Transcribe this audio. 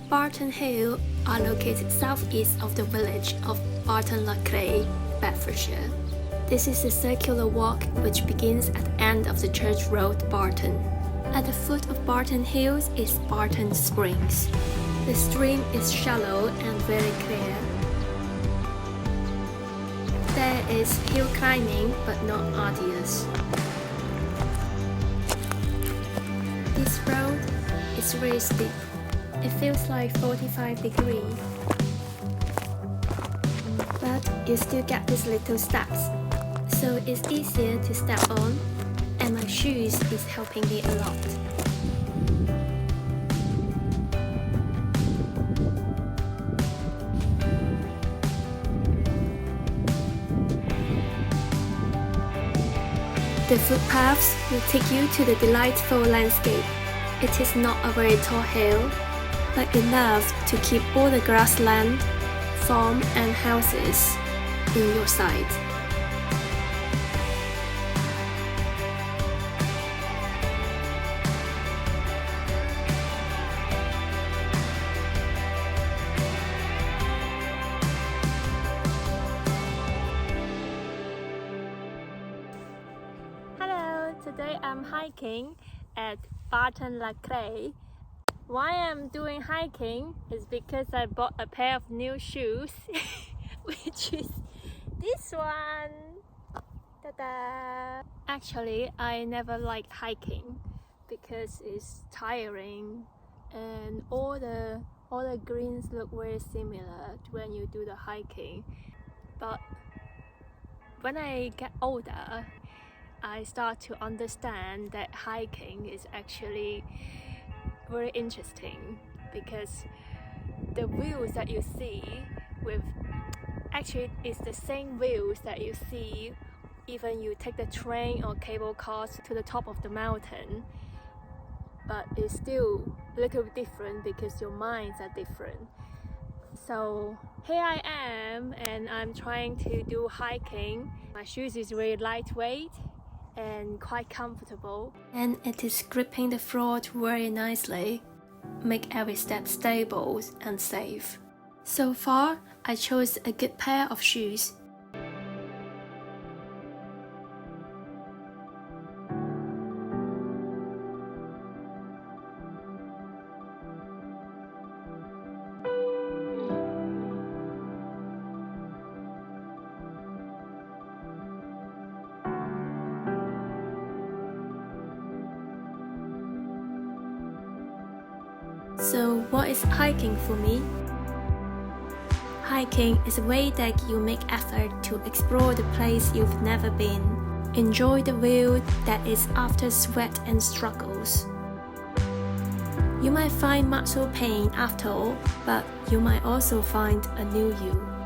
Barton Hill are located southeast of the village of Barton-Le-Clay, Bedfordshire. This is a circular walk which begins at the end of the Church Road, Barton. At the foot of Barton Hills is Barton Springs. The stream is shallow and very clear. There is hill climbing but not arduous. This road is really steep. It feels like 45 degrees. But you still get these little steps, so it's easier to step on, and my shoes is helping me a lot. The footpaths will take you to the delightful landscape. It is not a very tall hill, but enough to keep all the grassland, farm and houses in your sight. Today I'm hiking at Barton-Le-Clay. Why I'm doing hiking is because I bought a pair of new shoes, which is this one. Ta-da! Actually, I never liked hiking because it's tiring and all the greens look very similar when you do the hiking. But when I get older, I start to understand that hiking is actually very interesting because the views that you see actually it's the same views that you see even you take the train or cable cars to the top of the mountain, but it's still a little bit different because your minds are different. So here I am and I'm trying to do hiking. My shoes is really lightweight and quite comfortable, and it is gripping the floor very nicely, make every step stable and safe. So far, I chose a good pair of shoes. So what is hiking for me? Hiking is a way that you make effort to explore the place you've never been. Enjoy the view that is after sweat and struggles. You might find muscle pain after all, but you might also find a new you.